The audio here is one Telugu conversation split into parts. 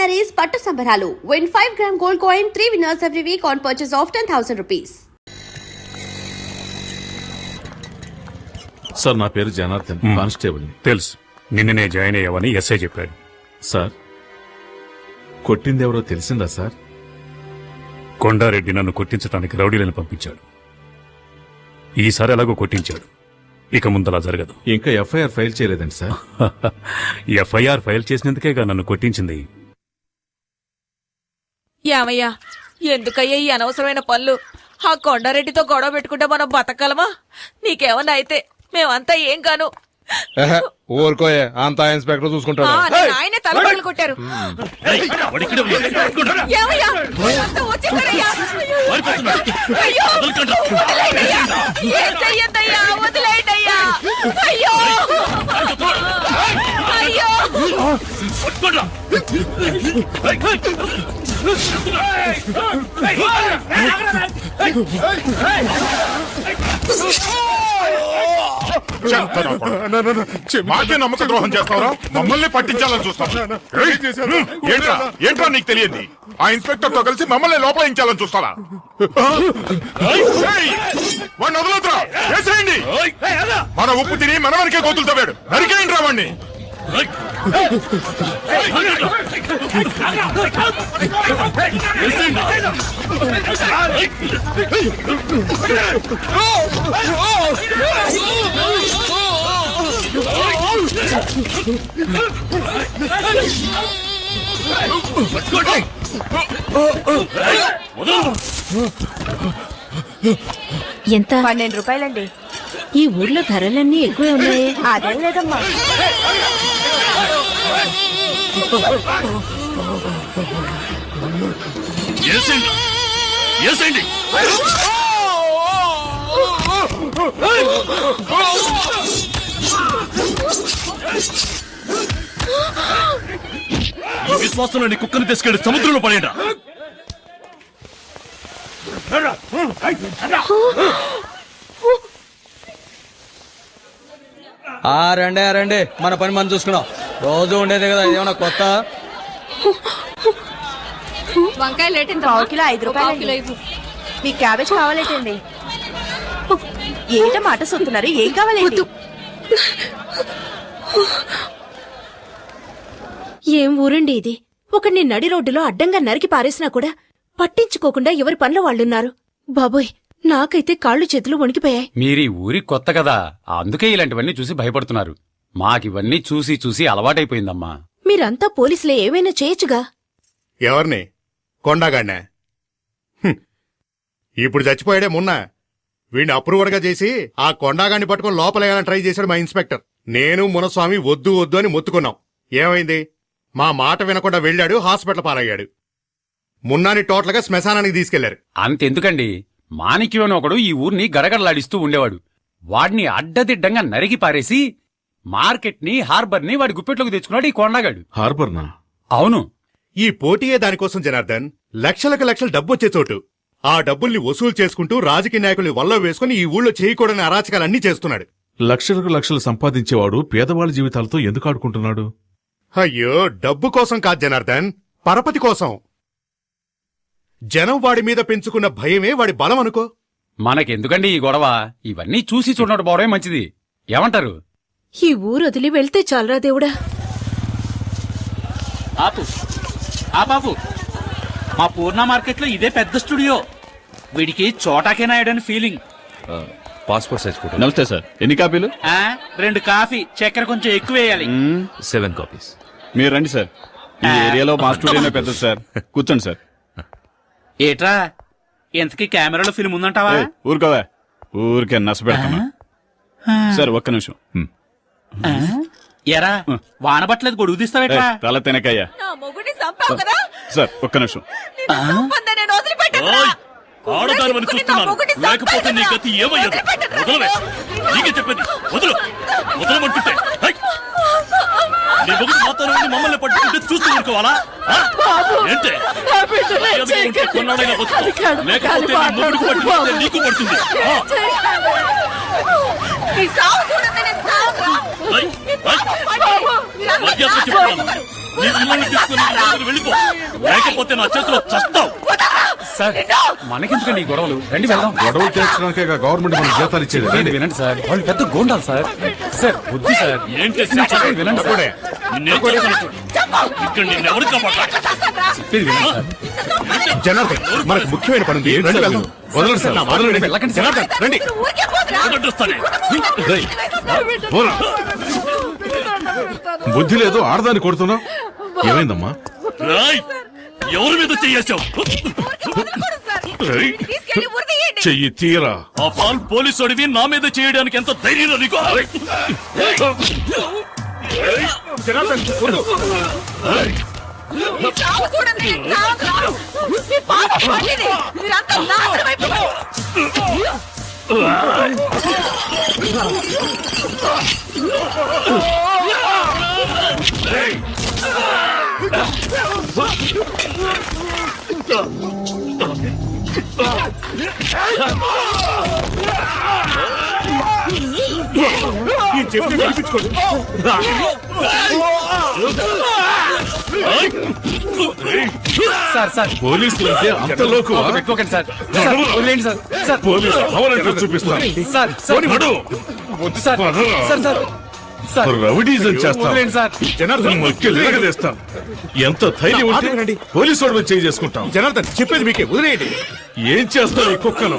sarees పట్టు సంబరాలు. Win 5-gram gold coin, 3 winners every week on purchase of 10,000 rupees. Sir, నా పేరు జనార్దన్, కానిస్టేబుల్. తెలుసు, నిన్ననే జాయిన్ అయ్యావని ఎస్ఐ చెప్పాడు. సార్, కొట్టిందెవరో తెలిసిందా సార్? కొండారెడ్డి నన్ను కొట్టించడానికి రౌడీలను పంపించాడు. ఈసారి ఎలాగో కొట్టించాడు, ఇక ముందలా జరగదు. ఇంకా ఎఫ్ఐఆర్ ఫైల్ చేయలేదండి సార్? ఎఫ్ఐఆర్ ఫైల్ చేసినందుకేగా నన్ను కొట్టించింది. యామయ్యా, ఎందుకయ్యా ఈ అనవసరమైన పనులు? ఆ కొండారెడ్డితో గొడవ పెట్టుకుంటే మనం బతకగలమా? నీకేమన్నా అయితే మేమంతా ఏం కాను. ఊరుకోయే, అంతా ఇన్స్పెక్టర్ చూసుకుంటాడు. ఆయనే తలపగలు కొట్టారు. ఏమయ్యా, అంతా వచ్చేసారయ్యా. అయ్యో, వదిలేయండయ్యా. ఏం చెయ్యొద్దయ్యా, వదిలేయండయ్యా. అయ్యో అయ్యో, మాకే నమ్మక ద్రోహం చేస్తావరా? మమ్మల్ని పట్టించాలని చూస్తాం. ఏంట్రా నీకు తెలియదు? ఆ ఇన్స్పెక్టర్ తో కలిసి మమ్మల్ని లోపలించాలని చూస్తారా? వాడిని వదలొద్దురా, వేసేయండి. మన ఉప్పు తిని మన వరకే గోతులు తవ్వాడు, నరికేయండి రా వాడిని. ఎంత? 12 రూపాయలండి. ఈ ఊర్లో ధరలన్నీ ఎక్కువే ఉన్నాయి. అదేం లేదమ్మా. ఈ విశ్వాసంలో నీ కుక్కను తీసుకెళ్లి సముద్రంలో పడేయడా. రండి, మన పని మనం చూసుకున్నాం. రోజు ఉండేదే కదా, ఇదేమన్నా కొత్త? వంకాయలు రేటింది 5 రూపాయలు. మీ క్యాబేజ్ కావాలేటండి? ఏట మాట సొత్తున్నారు, ఏం కావాలండి? ఏం ఊరండి ఇది? ఒకడిని నడి రోడ్డులో అడ్డంగా నరికి పారేసినా కూడా పట్టించుకోకుండా ఎవరి పనుల వాళ్ళున్నారు. బాబోయ్, నాకైతే కాళ్ళు చేతులు వణికిపోయాయి. మీరీ ఊరి కొత్త కదా, అందుకే ఇలాంటివన్నీ చూసి భయపడుతున్నారు. మాకివన్నీ చూసి చూసి అలవాటైపోయిందమ్మా. మీరంతా పోలీసులే, ఏమైనా చేయొచ్చుగా. ఎవరిని? కొండగాడినా? ఇప్పుడు చచ్చిపోయాడే మొన్న. వీడిని అప్రూవర్ గా చేసి ఆ కొండగాడిని పట్టుకుని లోపలేయాలని ట్రై చేశాడు మా ఇన్స్పెక్టర్. నేను మునస్వామి వద్దు వద్దు అని మొత్తుకున్నాం. ఏమైంది? మా మాట వినకుండా వెళ్ళాడు, హాస్పిటల్ పాలయ్యాడు. మున్నాని టోటల్ గా శ్మశానానికి తీసుకెళ్లారు. అంతెందుకండి, మాణిక్యం అని ఒకడు ఈ ఊరిని గడగడలాడిస్తూ ఉండేవాడు. వాడిని అడ్డదిడ్డంగా నరికి పారేసి మార్కెట్ ని, హార్బర్ ని వాడి గుప్పెట్లోకి తెచ్చుకున్నాడు ఈ కొండగాడు. హార్బర్నా? అవును. ఈ పోటీయే దానికోసం జనార్దన్. లక్షలకు లక్షలు డబ్బొచ్చే చోటు. ఆ డబ్బుల్ని వసూలు చేసుకుంటూ రాజకీయ నాయకుల్ని వల్ల వేసుకుని ఈ ఊళ్ళో చేయకూడని అరాచకాలన్నీ చేస్తున్నాడు. లక్షలకు లక్షలు సంపాదించేవాడు పేదవాళ్ళ జీవితాలతో ఎందుకు ఆడుకుంటున్నాడు? అయ్యో, డబ్బు కోసం కాదు జనార్దన్, పరపతి కోసం. జనం వాడి మీద పెంచుకున్న భయమే వాడి బలం అనుకో. మనకెందుకండి ఈ గొడవ? ఇవన్నీ చూసి చూడడం పోవడమే మంచిది. ఏమంటారు? ఈ ఊరు వదిలి వెళ్తే చాలరా దేవుడా. బాబు, మా పూర్ణ మార్కెట్ లో ఇదే పెద్ద స్టూడియో. వీడికి Chota K నాయుడని feeling. Passport size photo. నమస్తే సార్, ఎన్ని కాపీలు? 2 కాఫీ, చక్కెర కొంచెం ఎక్కువ వేయాలి. 7 కాపీస్. మీరు రండి సార్, ఈ ఏరియాలో మా స్టూడియోనే పెద్ద సార్. కూర్చోండి సార్. ఏట్రా, ఎంతకీ కెమెరాలో ఫిల్మ్ ఉందంటావా? ఊరుకోవా, ఊరికే నచ్చ పెడతామా. సార్ ఒక్క నిమిషం. ఎరా, వానబట్టలేదు, గొడుగు తీస్తావేట్రా? తల తినకయ్యా. సార్ ఒక్క నిమిషం. ఆడదానివని చూస్తున్నాను, లేకపోతే నీ గతి ఏమయ్యదు. వదలవే, నీకే చెప్పేది. వదలు, వదలమంటుంటే. నీ మొగుడు మాత్రం మమ్మల్ని పట్టుకుంటే చూస్తూ ఊరుకోవాలా? ఏంటే కొన్నాడైనా బతుకు, లేకపోతే నీ మొగుడికి పట్టుకుంటే నీకు పడుతుంది. మర్యాద చెప్తున్నాను. నీ పిల్లల్ని తీసుకుని అందరూ వెళ్ళిపో, లేకపోతే నా చేతిలో చస్తావు. సార్ మనకెందుకండి ఈ గొడవలు, రండి వెళ్దాం. గొడవలు తీర్చడానికే గవర్నమెంట్ మనకు జీతాలు ఇచ్చేది. రండి, వినండి సార్, వాళ్ళు పెద్ద గోండాలు సార్. సార్ వద్దు సార్, ఏం చేసినా చెప్పేది వినండి సార్. ఇక్కడ నిన్నెవరు కాపాడాలి? చెప్పేది వినండి సార్. జనార్దన్, మనకు ముఖ్యమైన పని ఉంది. రండి వెళ్దాం. వదలండి సార్, నా మాట వినండి. వెళ్ళకండి సార్. జనార్దన్, రండి. వదిలేస్తానే. రేయ్, పోరా. బుద్ధి లేదు, ఆడదాన్ని కొడుతున్నావు. ఏమైందమ్మా? రాయ్, ఎవరి మీద చెయ్యేశావు? రేయ్, చెయ్యి తీరా. ఆ ఫాల్ పోలీసు అడివి నా మీద చేయడానికి ఎంత ధైర్యం నీకు? జనార్దన్, వద్దు. ఈ చెప్పు వినిపించుకోండి. సార్ సార్ పోలీసులు అంటే అంతలోకు పెట్టుకోకండి సార్. సార్, వదిలేయండి సార్. సార్ పోలీసు అవరంటూ చూపిస్తాను. సార్ సార్ నడు. వద్దు సార్. పదరా. సార్ సార్ సార్ రౌడీజం చేస్తాను. వదిలేయండి సార్. జనార్దన్ మొక్కేస్తాను. ఎంత ధైర్యం ఉంటే ఆపేనండి. పోలీసు వాడు చేయి చేసుకుంటాం. జనార్దన్, చెప్పేది మీకే, వదిలేయండి. ఏం చేస్తావు ఈ కుక్కను?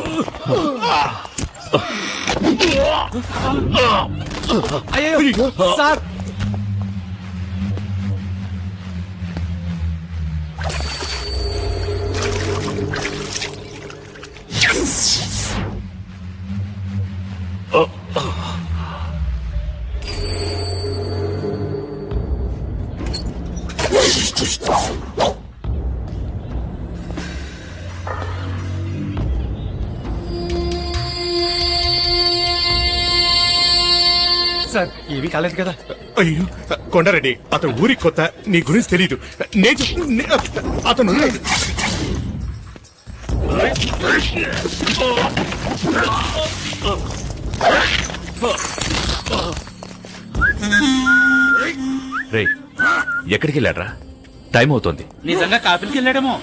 అయ్యో సార్. సార్ ఏమీ కాలేదు కదా? అయ్యో కొండారెడ్డి, అతను ఊరికి కొత్త, నీ గురించి తెలీదు. అతను రే, ఎక్కడికి వెళ్ళాడ్రా? టైం అవుతోంది. నిజంగా కాఫీకి వెళ్ళాడేమో.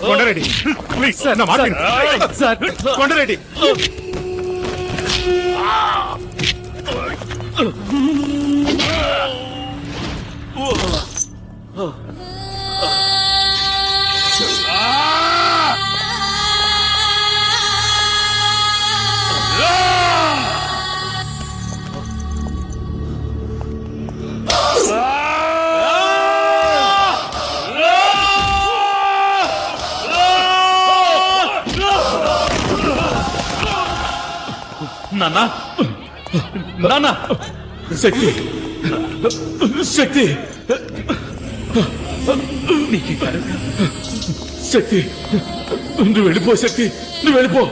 కొండారెడ్డి, ప్లీజ్ నా మాట విను. సార్ కొండారెడ్డి, నాన్న, నాన్న, శక్తి, శక్తి, శక్తి, నువ్వు వెళ్ళిపో. శక్తి, నువ్వు వెళ్ళిపో.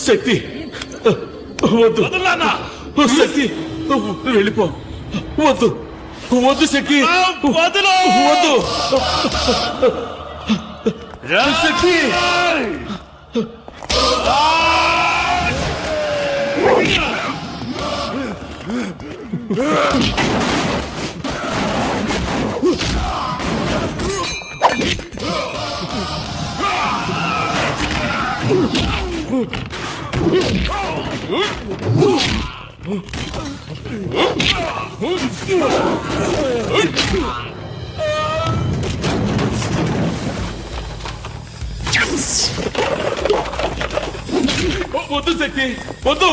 శక్తి, వద్దు. శక్తి, నువ్వు వెళ్ళిపో. వద్దు, వద్దు శక్తి, వద్దు, వద్దు శక్తి. వద్దు శక్తి, వద్దు.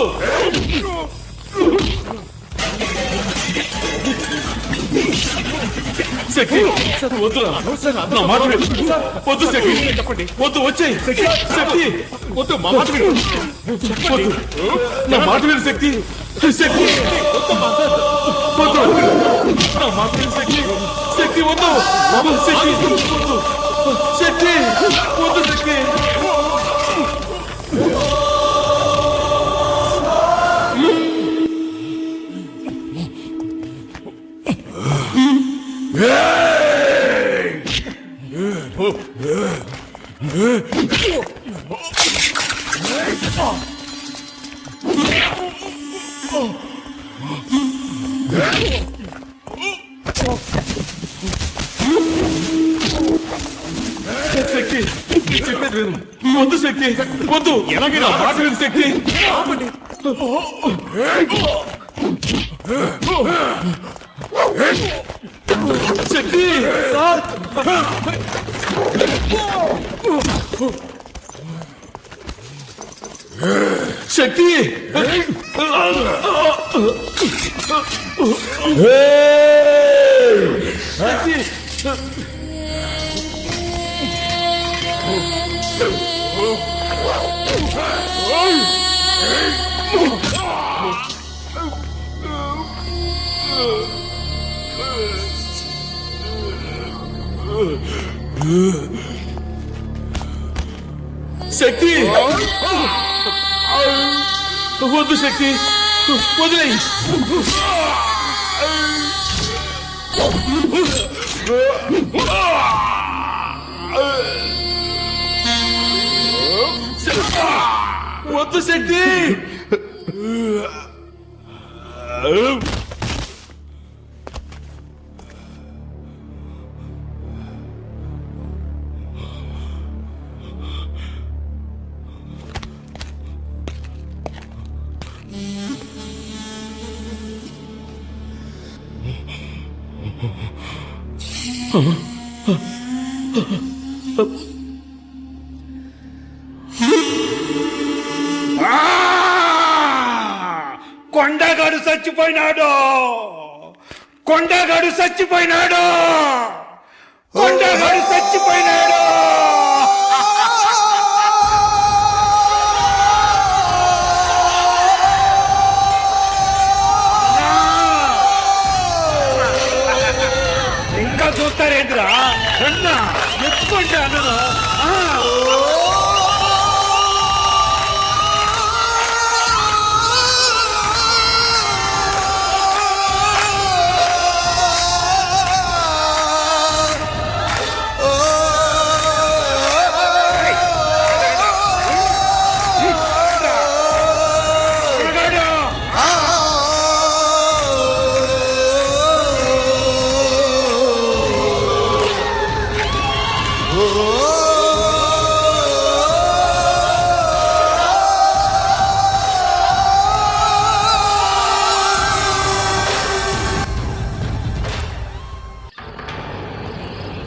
శక్తి, వద్దురా, నా మాట విను. వద్దు శక్తి, చెప్పండి. వద్దు, వచ్చేయ్. శక్తి, వద్దు, మా మాట విను. వద్దు, నా మాట విను శక్తి. శక్తి, వద్దు, నా మాట విను శక్తి. శక్తి, శక్తి వద్దు శక్తి వద్దు శక్తి వద్దు శక్తి శక్తి చెప్పేది లేదు వద్దు శక్తి వద్దు ఎలాగైనా మాట లేదు శక్తి శక్తి శక్తి శక్తి వద్దు శక్తి వదిలేయి వద్దు శక్తి కొండగాడు చచ్చిపోయినాడు కొండగాడు చచ్చిపోయినాడు కొండగాడు చచ్చిపోయినాడు ఇంకా చూస్తారేంద్రా ఎత్తుకుంటే అన్నను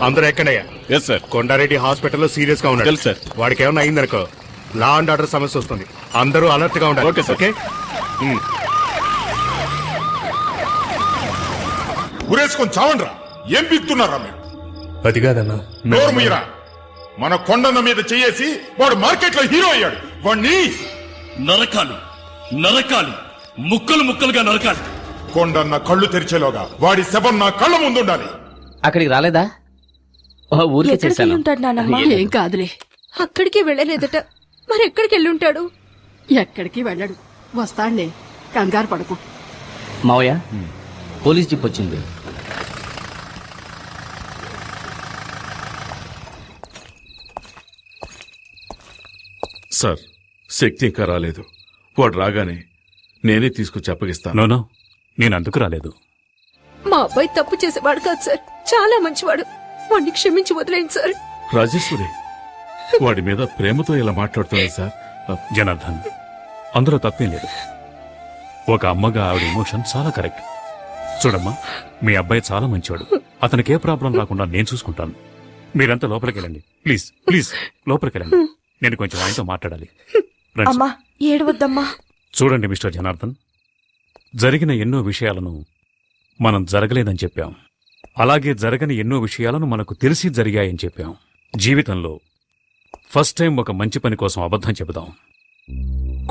అందరూ ఎక్కడయ్యా? Yes sir. కొండారెడ్డి హాస్పిటల్లో సీరియస్ గా ఉన్నాడు. తెలుసు సార్. వాడికి ఏమన్నా అయిందనుకో లా అండ్ ఆర్డర్ సమస్య వస్తుంది. అందరూ అలర్ట్ గా ఉండాలి. Okay sir. ఓకే ఉరేసుకొని చావండ్రా. ఏం పీక్తున్నారా మీరు? అది కాదన్నా. నోరు మీరా. మన కొండన్న మీద చేసి వాడు మార్కెట్ లో హీరో అయ్యాడు. వాడిని నరకాలి నరకాలి ముక్కలు ముక్కలుగా నరకాలి. కొండన్న కళ్ళు తెరిచేలోగా వాడి శవం నా కళ్ళ ముందుండాలి. అక్కడికి రాలేదా? ఊరికే చేశాను. ఏం కాదులే. అక్కడికి వెళ్ళలేదట. మరి ఎక్కడికి వెళ్ళుంటాడు? ఎక్కడికి వెళ్ళడు. వస్తాడులే, కంగారు పడకు. మావయ్య, పోలీస్ జీప్ వచ్చింది. సార్, శక్తి ఇంకా రాలేదు. వాడు రాగానే నేనే తీసుకొచ్చి అప్పగిస్తాను. నోనో, నేను అందుకు రాలేదు. మా అబ్బాయి తప్పు చేసేవాడు కాదు సార్, చాలా మంచివాడు. వాడిని క్షమించి వదిలేండి సార్. రాజేశ్వరి వాడి మీద ప్రేమతో ఇలా మాట్లాడుతుంది సార్. జనార్దన్, అందులో తప్పేం లేదు. ఒక అమ్మగా ఆవిడ ఎమోషన్ చాలా కరెక్ట్. చూడమ్మా, మీ అబ్బాయి చాలా మంచివాడు. అతనికి ఏ ప్రాబ్లం రాకుండా నేను చూసుకుంటాను. మీరంతా లోపలికి వెళ్ళండి. ప్లీజ్ ప్లీజ్ లోపలికి వెళ్ళండి. నేను కొంచెం ఆయనతో మాట్లాడాలి. రండి. ఏడవద్దమ్మా. చూడండి మిస్టర్ జనార్దన్, జరిగిన ఎన్నో విషయాలను మనం జరగలేదని చెప్పాం. అలాగే జరగని ఎన్నో విషయాలను మనకు తెలిసి జరిగాయని చెప్పాం. జీవితంలో ఫస్ట్ టైం ఒక మంచి పని కోసం అబద్ధం చెబుదాం.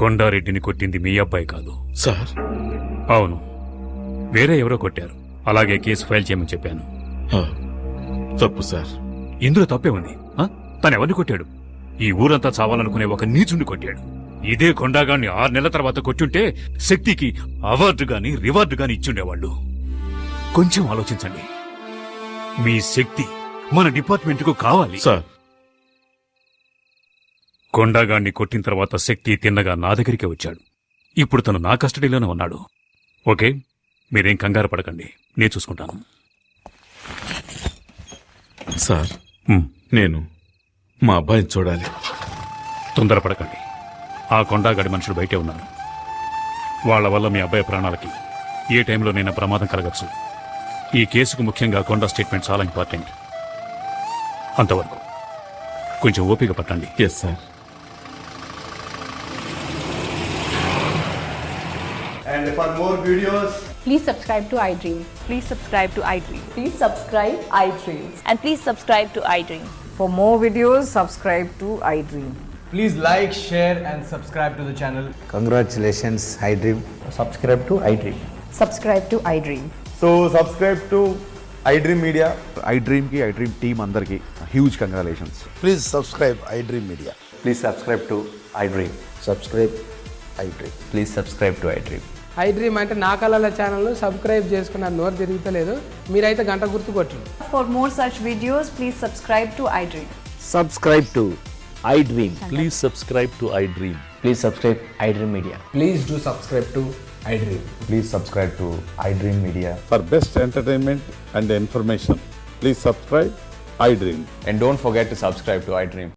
కొండారెడ్డిని కొట్టింది మీ అబ్బాయి కాదు సార్. అవును, వేరే ఎవరో కొట్టారు. అలాగే కేసు ఫైల్ చేయమని చెప్పాను. తప్పు సార్. ఇందులో తప్పే ఉంది. తను ఎవరిని కొట్టాడు? ఈ ఊరంతా చావాలనుకునే ఒక నీచుండి కొట్టాడు. ఇదే కొండాగాన్ని 6 నెలల తర్వాత కొట్టుంటే శక్తికి అవార్డు గాని రివార్డు గాని ఇచ్చుండేవాళ్ళు. కొంచెం ఆలోచించండి. మీ శక్తి మన డిపార్ట్మెంట్ కు కావాలి సార్. కొండాగాన్ని కొట్టిన తర్వాత శక్తి తిన్నగా నా దగ్గరికి వచ్చాడు. ఇప్పుడు తను నా కస్టడీలోనే ఉన్నాడు. ఓకే, మీరేం కంగారు పడకండి, నేను చూసుకుంటాను. సార్, నేను మా అబ్బాయిని చూడాలి. తొందరపడకండి. ఆ కొండాగాడి మనుషులు బయటే ఉన్నారు. వాళ్ల వల్ల మీ అబ్బాయి ప్రాణాలకి ఏ టైంలోనైనా ప్రమాదం కలగచ్చు. ఈ కేసుకు ముఖ్యంగా కొండా స్టేట్మెంట్ చాలా ఇంపార్టెంట్. అంతవరకు కొంచెం ఓపిక పట్టండి. Yes sir. And for more videos, Please subscribe to iDream. Please subscribe to iDream. Please subscribe iDream. And please subscribe to iDream. For more videos, subscribe to iDream. Please like, share and subscribe to the channel. congratulations, iDream. Subscribe to iDream. Subscribe to iDream. So subscribe to iDream Media. iDream ki iDream team andarki huge congratulations. Please subscribe iDream Media. Please subscribe to iDream. Subscribe iDream. Please subscribe to iDream. iDream అంటే నా కళల ఛానల్ సబ్స్క్రైబ్ చేసుకున్న నోరు తిరుగుతలేదు. మీరైతే గంట గుర్తు కొట్టండి. For more such videos, please subscribe to iDream. Subscribe to iDream. Please subscribe to iDream. Please subscribe iDream Media. Please do subscribe to iDream. Please subscribe to iDream Media. For best entertainment and information, please subscribe iDream. And don't forget to subscribe to iDream.